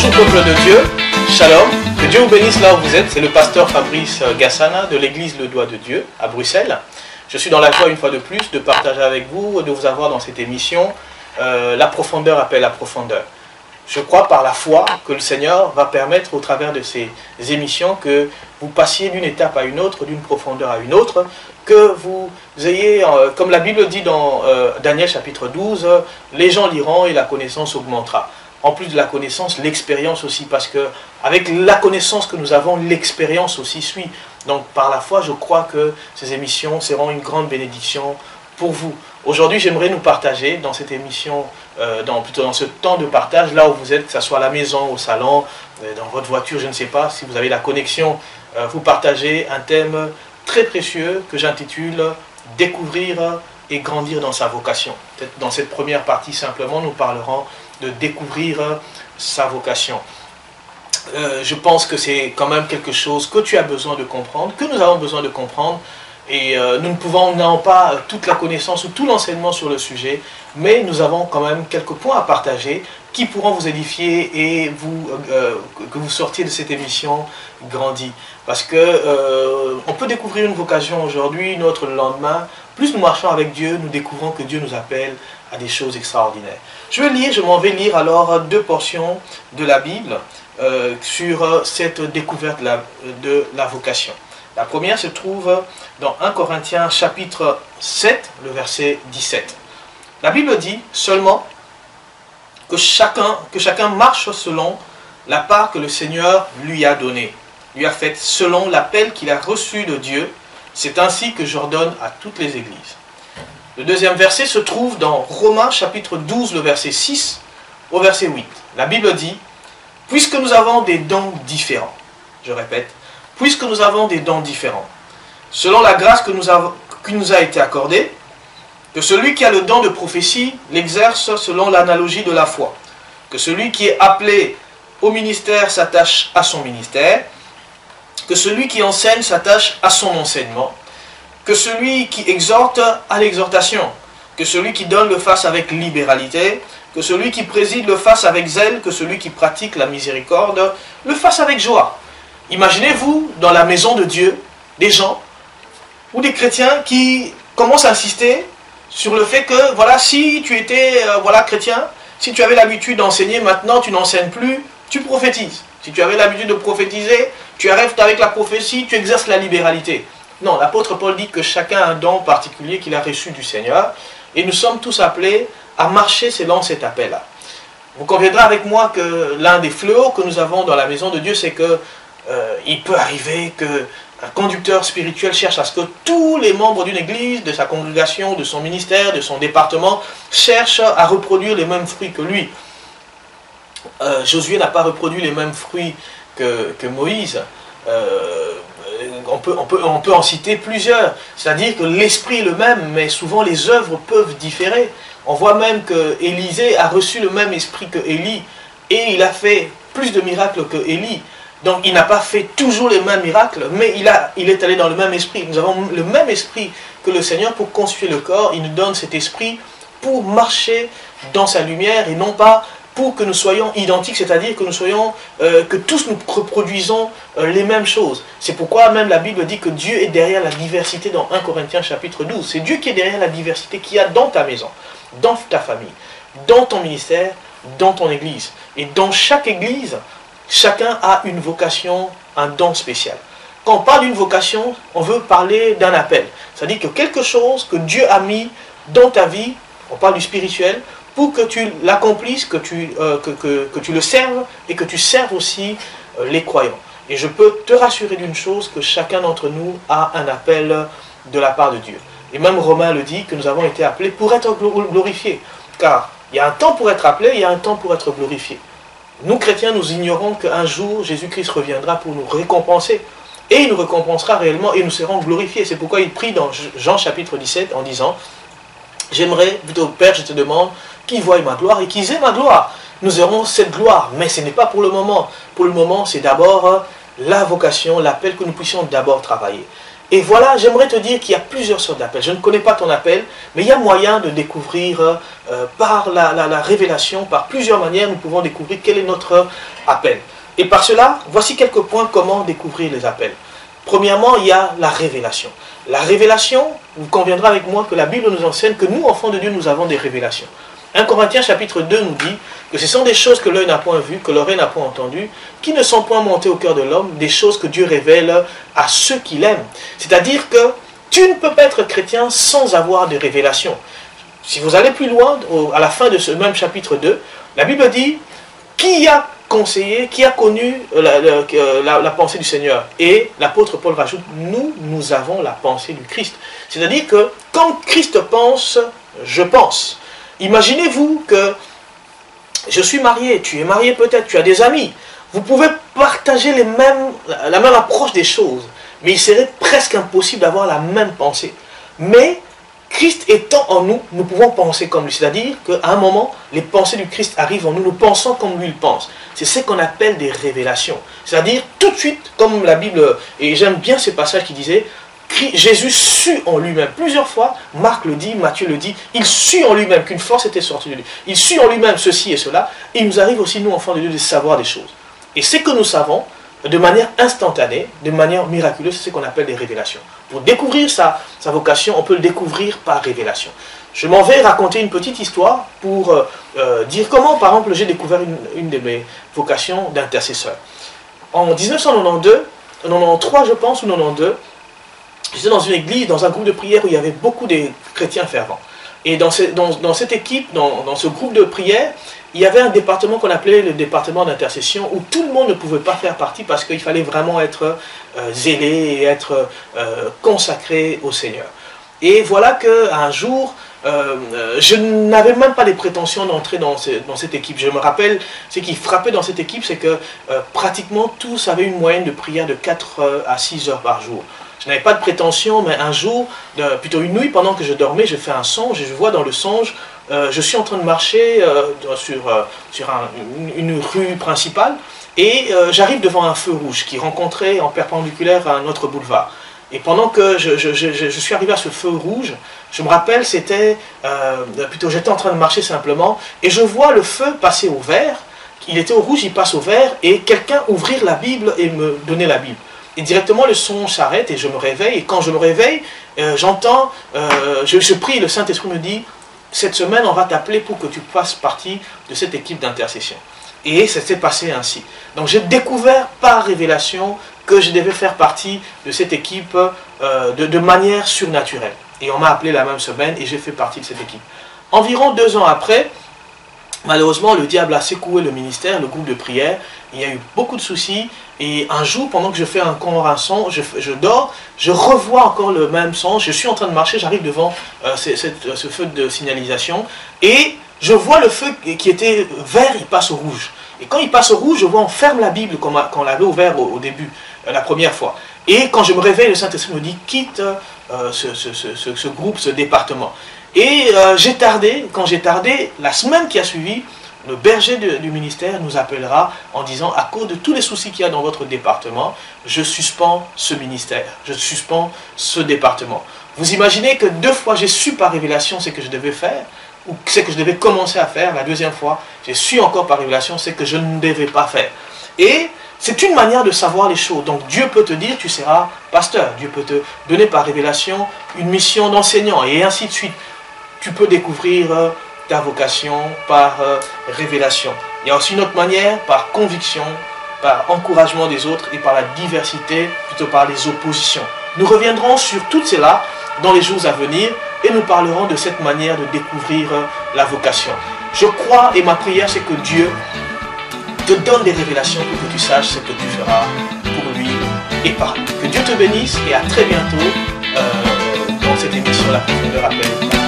Bonjour peuple de Dieu, Shalom, que Dieu vous bénisse là où vous êtes. C'est le pasteur Fabrice Gassana de l'église Le Doigt de Dieu à Bruxelles. Je suis dans la joie une fois de plus de partager avec vous, de vous avoir dans cette émission La profondeur appelle la profondeur. Je crois par la foi que le Seigneur va permettre au travers de ces émissions que vous passiez d'une étape à une autre, d'une profondeur à une autre, que vous ayez, comme la Bible dit dans Daniel chapitre 12, les gens liront et la connaissance augmentera. En plus de la connaissance, l'expérience aussi, parce que avec la connaissance que nous avons, l'expérience aussi suit. Donc par la foi, je crois que ces émissions seront une grande bénédiction pour vous. Aujourd'hui, j'aimerais nous partager dans cette émission, plutôt dans ce temps de partage, là où vous êtes, que ce soit à la maison, au salon, dans votre voiture, je ne sais pas, si vous avez la connexion, vous partagez un thème très précieux que j'intitule « Découvrir et grandir dans sa vocation ». Peut-être dans cette première partie, simplement, nous parlerons de découvrir sa vocation. Je pense que c'est quand même quelque chose que tu as besoin de comprendre, que nous avons besoin de comprendre, et nous n'avons pas toute la connaissance ou tout l'enseignement sur le sujet, mais nous avons quand même quelques points à partager qui pourront vous édifier et que vous sortiez de cette émission grandi. Parce que on peut découvrir une vocation aujourd'hui, une autre le lendemain. Plus nous marchons avec Dieu, nous découvrons que Dieu nous appelle à des choses extraordinaires. Je m'en vais lire alors deux portions de la Bible sur cette découverte de la vocation. La première se trouve dans 1 Corinthiens chapitre 7, le verset 17. La Bible dit seulement que chacun marche selon la part que le Seigneur lui a donnée, lui a faite selon l'appel qu'il a reçu de Dieu. C'est ainsi que j'ordonne à toutes les églises. Le deuxième verset se trouve dans Romains chapitre 12, le verset 6 au verset 8. La Bible dit, puisque nous avons des dons différents, je répète, puisque nous avons des dons différents, selon la grâce qui nous a été accordée, que celui qui a le don de prophétie l'exerce selon l'analogie de la foi, que celui qui est appelé au ministère s'attache à son ministère, que celui qui enseigne s'attache à son enseignement, que celui qui exhorte à l'exhortation, que celui qui donne le fasse avec libéralité, que celui qui préside le fasse avec zèle, que celui qui pratique la miséricorde le fasse avec joie. Imaginez-vous dans la maison de Dieu, des gens ou des chrétiens qui commencent à insister sur le fait que, voilà, si tu étais chrétien, si tu avais l'habitude d'enseigner, maintenant tu n'enseignes plus, tu prophétises. Si tu avais l'habitude de prophétiser, tu arrêtes avec la prophétie, tu exerces la libéralité. Non, l'apôtre Paul dit que chacun a un don particulier qu'il a reçu du Seigneur, et nous sommes tous appelés à marcher selon cet appel-là. Vous conviendrez avec moi que l'un des fléaux que nous avons dans la maison de Dieu, c'est que il peut arriver qu'un conducteur spirituel cherche à ce que tous les membres d'une église, de sa congrégation, de son ministère, de son département, cherchent à reproduire les mêmes fruits que lui. Josué n'a pas reproduit les mêmes fruits que Moïse. On peut en citer plusieurs. C'est-à-dire que l'esprit est le même, mais souvent les œuvres peuvent différer. On voit même que Élisée a reçu le même esprit que Élie, et il a fait plus de miracles que Élie. Donc il n'a pas fait toujours les mêmes miracles, mais il est allé dans le même esprit. Nous avons le même esprit que le Seigneur pour constituer le corps. Il nous donne cet esprit pour marcher dans sa lumière et non pas pour que nous soyons identiques, c'est-à-dire que que tous nous reproduisons les mêmes choses. C'est pourquoi même la Bible dit que Dieu est derrière la diversité dans 1 Corinthiens chapitre 12. C'est Dieu qui est derrière la diversité qu'il y a dans ta maison, dans ta famille, dans ton ministère, dans ton église. Et dans chaque église, chacun a une vocation, un don spécial. Quand on parle d'une vocation, on veut parler d'un appel. C'est-à-dire que quelque chose que Dieu a mis dans ta vie, on parle du spirituel, pour que tu l'accomplisses, que tu le serves et que tu serves aussi les croyants. Et je peux te rassurer d'une chose, que chacun d'entre nous a un appel de la part de Dieu. Et même Romain le dit, que nous avons été appelés pour être glorifiés. Car il y a un temps pour être appelé, il y a un temps pour être glorifié. Nous, chrétiens, nous ignorons qu'un jour, Jésus-Christ reviendra pour nous récompenser. Et il nous récompensera réellement et nous serons glorifiés. C'est pourquoi il prie dans Jean chapitre 17 en disant « J'aimerais, plutôt Père, je te demande, qu'ils voient ma gloire et qu'ils aient ma gloire. » Nous aurons cette gloire, mais ce n'est pas pour le moment. Pour le moment, c'est d'abord la vocation, l'appel que nous puissions d'abord travailler. Et voilà, j'aimerais te dire qu'il y a plusieurs sortes d'appels. Je ne connais pas ton appel, mais il y a moyen de découvrir par la révélation, par plusieurs manières, nous pouvons découvrir quel est notre appel. Et par cela, voici quelques points comment découvrir les appels. Premièrement, il y a la révélation. La révélation, vous conviendrez avec moi que la Bible nous enseigne que nous, enfants de Dieu, nous avons des révélations. 1 Corinthiens chapitre 2 nous dit que ce sont des choses que l'œil n'a point vues, que l'oreille n'a point entendues, qui ne sont point montées au cœur de l'homme, des choses que Dieu révèle à ceux qui l'aiment. C'est-à-dire que tu ne peux pas être chrétien sans avoir des révélations. Si vous allez plus loin, à la fin de ce même chapitre 2, la Bible dit qui a conseillé, qui a connu la pensée du Seigneur. Et l'apôtre Paul rajoute, nous avons la pensée du Christ. C'est-à-dire que quand Christ pense, je pense. Imaginez-vous que je suis marié, tu es marié peut-être, tu as des amis. Vous pouvez partager la même approche des choses, mais il serait presque impossible d'avoir la même pensée. Mais Christ étant en nous, nous pouvons penser comme lui. C'est-à-dire qu'à un moment, les pensées du Christ arrivent en nous, nous pensons comme lui il pense. C'est ce qu'on appelle des révélations. C'est-à-dire tout de suite, comme la Bible, et j'aime bien ces passages qui disaient, Jésus sut en lui-même, plusieurs fois, Marc le dit, Matthieu le dit, il sut en lui-même qu'une force était sortie de lui. Il sut en lui-même ceci et cela, et il nous arrive aussi, nous, enfants de Dieu, de savoir des choses. Et ce que nous savons, de manière instantanée, de manière miraculeuse, c'est ce qu'on appelle des révélations. Pour découvrir sa vocation, on peut le découvrir par révélation. Je m'en vais raconter une petite histoire pour dire comment, par exemple, j'ai découvert une de mes vocations d'intercesseur. En 1992, 93 je pense, ou 92, j'étais dans une église, dans un groupe de prière où il y avait beaucoup de chrétiens fervents. Et dans cette équipe, dans ce groupe de prière, il y avait un département qu'on appelait le département d'intercession où tout le monde ne pouvait pas faire partie parce qu'il fallait vraiment être zélé et être consacré au Seigneur. Et voilà qu'un jour, je n'avais même pas les prétentions d'entrer dans cette équipe. Je me rappelle, ce qui frappait dans cette équipe, c'est que pratiquement tous avaient une moyenne de prière de 4 à 6 heures par jour. Je n'avais pas de prétention, mais un jour, plutôt une nuit, pendant que je dormais, je fais un songe et je vois dans le songe, je suis en train de marcher sur une rue principale et j'arrive devant un feu rouge qui rencontrait en perpendiculaire un autre boulevard. Et pendant que je suis arrivé à ce feu rouge, je me rappelle, j'étais en train de marcher simplement et je vois le feu passer au vert. Il était au rouge, il passe au vert et quelqu'un ouvrir la Bible et me donner la Bible. Et directement le son s'arrête et je me réveille. Et quand je me réveille, j'entends, je prie, le Saint-Esprit me dit, cette semaine on va t'appeler pour que tu fasses partie de cette équipe d'intercession. Et ça s'est passé ainsi. Donc j'ai découvert par révélation que je devais faire partie de cette équipe de manière surnaturelle. Et on m'a appelé la même semaine et j'ai fait partie de cette équipe. Environ 2 ans après, malheureusement, le diable a secoué le ministère, le groupe de prière. Il y a eu beaucoup de soucis. Et un jour, pendant que je fais encore un son, je dors, je revois encore le même son. Je suis en train de marcher, j'arrive devant ce feu de signalisation. Et je vois le feu qui était vert, il passe au rouge. Et quand il passe au rouge, je vois on ferme la Bible comme on l'avait ouvert au début, la première fois. Et quand je me réveille, le Saint-Esprit me dit quitte ce groupe, ce département. Et j'ai tardé. Quand j'ai tardé, la semaine qui a suivi, le berger du ministère nous appellera en disant à cause de tous les soucis qu'il y a dans votre département, je suspends ce ministère, je suspends ce département. Vous imaginez que 2 fois j'ai su par révélation ce que je devais faire, ou ce que je devais commencer à faire. La deuxième fois, j'ai su encore par révélation ce que je ne devais pas faire. Et c'est une manière de savoir les choses. Donc Dieu peut te dire, tu seras pasteur. Dieu peut te donner par révélation une mission d'enseignant, et ainsi de suite. Tu peux découvrir ta vocation par révélation. Il y a aussi une autre manière, par conviction, par encouragement des autres et par la diversité, plutôt par les oppositions. Nous reviendrons sur tout cela dans les jours à venir et nous parlerons de cette manière de découvrir la vocation. Je crois et ma prière c'est que Dieu te donne des révélations pour que tu saches ce que tu feras pour lui et par lui. Que Dieu te bénisse et à très bientôt dans cette émission La Profondeur Appelle.